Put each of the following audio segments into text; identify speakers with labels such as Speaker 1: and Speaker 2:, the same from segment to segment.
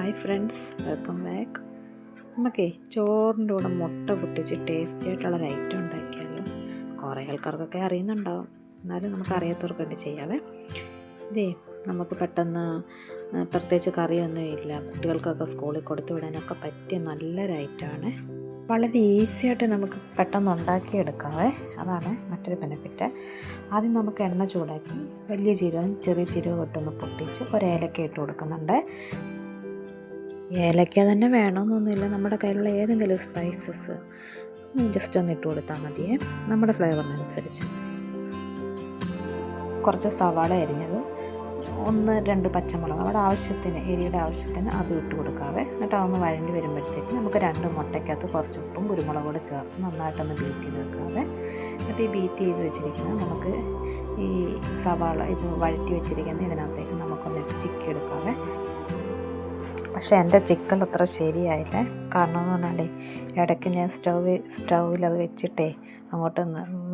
Speaker 1: Hi friends, welcome back. നമുക്കേ ചോറിൻ്റെ കൂടെ മുട്ട പൊട്ടിച്ച് ടേസ്റ്റി ആയിട്ടുള്ള ഒരു ഐറ്റം ഉണ്ടാക്കിയാലോ. കുറേ ആൾക്കാർക്കൊക്കെ അറിയുന്നുണ്ടാവും, എന്നാലും നമുക്ക് അറിയാത്തവർക്ക് വേണ്ടി ചെയ്യാവേ. ഇതേ നമുക്ക് പെട്ടെന്ന് പ്രത്യേകിച്ച് കറിയൊന്നും ഇല്ല, കുട്ടികൾക്കൊക്കെ സ്കൂളിൽ കൊടുത്തു വിടാനൊക്കെ പറ്റിയ നല്ലൊരു ഐറ്റമാണ്. വളരെ ഈസി ആയിട്ട് നമുക്ക് പെട്ടെന്ന് ഉണ്ടാക്കിയെടുക്കാവേ. അതാണ് മറ്റൊരു ബെനിഫിറ്റ്. ആദ്യം നമുക്ക് എണ്ണ ചൂടാക്കി വലിയ ജീരകം ചെറിയ ജീരകം ഇട്ടൊന്ന് പൊട്ടിച്ച് ഒരു ഏലക്ക ഇട്ട് കൊടുക്കുന്നുണ്ട്. ഏലക്ക തന്നെ വേണമെന്നൊന്നുമില്ല, നമ്മുടെ കയ്യിലുള്ള ഏതെങ്കിലും സ്പൈസസ് ജസ്റ്റ് ഒന്ന് ഇട്ട് കൊടുത്താൽ മതിയേ, നമ്മുടെ ഫ്ലേവറിനനുസരിച്ച്. കുറച്ച് സവാള അരിഞ്ഞതും 1-2 പച്ചമുളക് നമ്മുടെ ആവശ്യത്തിന്, എരിയുടെ ആവശ്യത്തിന് അതും ഇട്ട് കൊടുക്കാവേ. എന്നിട്ട് അതൊന്ന് വഴണ്ടി വരുമ്പോഴത്തേക്ക് നമുക്ക് 2 മുട്ടയ്ക്കകത്ത് കുറച്ച് ഉപ്പും കുരുമുളകും കൂടെ ചേർത്ത് നന്നായിട്ടൊന്ന് ബീറ്റ് ചെയ്ത് വെക്കാവേ. എന്നിട്ട് ഈ ബീറ്റ് ചെയ്ത് വെച്ചിരിക്കുന്നത് നമുക്ക് ഈ സവാള ഇത് വഴറ്റി വെച്ചിരിക്കുന്നത് ഇതിനകത്തേക്ക് നമുക്കൊന്നിട്ട് ചിക്കി എടുക്കാവേ. പക്ഷേ എൻ്റെ ചിക്കൻ അത്ര ശരിയായില്ല. കാരണം എന്ന് പറഞ്ഞാൽ ഇടയ്ക്ക് ഞാൻ സ്റ്റൗവിൽ അത് വെച്ചിട്ടേ അങ്ങോട്ട്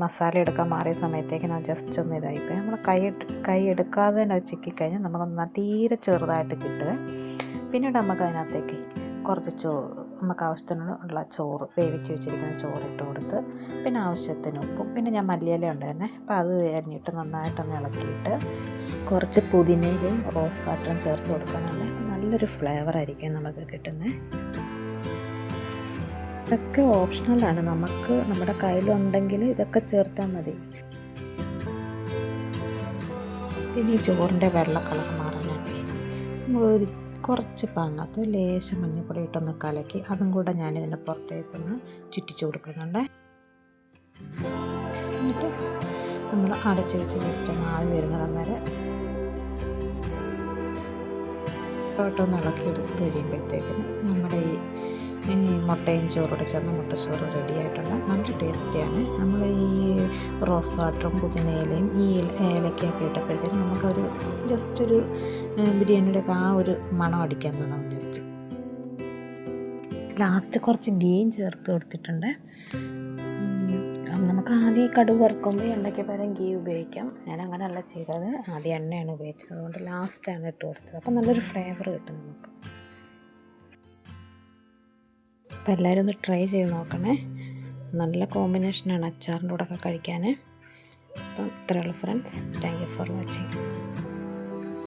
Speaker 1: മസാല എടുക്കാൻ മാറിയ സമയത്തേക്ക് ഞാൻ ജസ്റ്റ് ഒന്ന് ഇതായിപ്പോയി. നമ്മൾ കൈ എടുക്കാതെ തന്നെ അത് ചിക്കിക്കഴിഞ്ഞാൽ നമുക്കൊന്ന് തീരെ ചെറുതായിട്ട് കിട്ടുക. പിന്നീട് നമുക്ക് അതിനകത്തേക്ക് കുറച്ച് നമുക്ക് ആവശ്യത്തിനുള്ള ചോറ്, വേവിച്ച് വെച്ചിരിക്കുന്ന ചോറ് ഇട്ട് കൊടുത്ത്, പിന്നെ ആവശ്യത്തിന് ഉപ്പും, പിന്നെ ഞാൻ മല്ലിയില ഉണ്ടായിരുന്നേ അപ്പോൾ അത് അരിഞ്ഞിട്ട് നന്നായിട്ടൊന്ന് ഇളക്കിയിട്ട് കുറച്ച് പുതിനയിലയും റോസ് വാട്ടറും ചേർത്ത് കൊടുക്കാനുണ്ട്. നല്ലൊരു ഫ്ലേവറായിരിക്കും നമുക്ക് കിട്ടുന്നത്. ഇതൊക്കെ ഓപ്ഷണലാണ്, നമുക്ക് നമ്മുടെ കയ്യിലുണ്ടെങ്കിൽ ഇതൊക്കെ ചേർത്താൽ മതി. പിന്നെ ഈ ചോറിൻ്റെ വെള്ള കളർ മാറാനായിട്ട് നമ്മളൊരു കുറച്ച് പാങ്ങത്ത് ലേശം മഞ്ഞൾപ്പൊടി ഇട്ടൊന്ന് കലക്കി അതും കൂടെ ഞാനിതിൻ്റെ പുറത്തേക്കൊന്ന് ചുറ്റിച്ചു കൊടുക്കുന്നുണ്ട്. എന്നിട്ട് നമ്മൾ അടച്ച് വെച്ച് ജസ്റ്റ് ഒന്ന് ആവി വരുന്നിടം വരെ ഒന്ന് ഇളക്കിയെടുത്ത് കഴിയുമ്പോഴത്തേക്കിന് നമ്മുടെ ഈ മുട്ടയും ചോറോടെ ചേർന്ന് മുട്ടച്ചോറ് റെഡി ആയിട്ടുണ്ട്. നല്ല ടേസ്റ്റിയാണ്. നമ്മൾ ഈ റോസ് വാട്ടറും പുതിനയിലയും ഈ ഏലക്കയൊക്കെ ഇട്ടപ്പോഴത്തേക്കും നമുക്കൊരു ജസ്റ്റ് ഒരു ബിരിയാണിയുടെ ആ ഒരു മണം അടിക്കാൻ തുടങ്ങും. ജസ്റ്റ് ലാസ്റ്റ് കുറച്ച് ഗീയും ചേർത്ത് കൊടുത്തിട്ടുണ്ട്. നമുക്ക് ആദ്യം കടുക് വറുക്കുമ്പോൾ എണ്ണയ്ക്ക് പകരം ഗീ ഉപയോഗിക്കാം. ഞാൻ അങ്ങനെയല്ല ചെയ്തത്, ആദ്യം എണ്ണയാണ് ഉപയോഗിച്ചത്, അതുകൊണ്ട് ലാസ്റ്റാണ് ഇട്ട് കൊടുത്തത്. അപ്പം നല്ലൊരു ഫ്ലേവർ കിട്ടും നമുക്ക്. അപ്പോൾ എല്ലാവരും ഒന്ന് ട്രൈ ചെയ്ത് നോക്കണേ. നല്ല കോമ്പിനേഷനാണ് അച്ചാറിൻ്റെ കൂടെ ഒക്കെ കഴിക്കാൻ. അപ്പം ഇത്രയുള്ളൂ friends. Thank you for watching.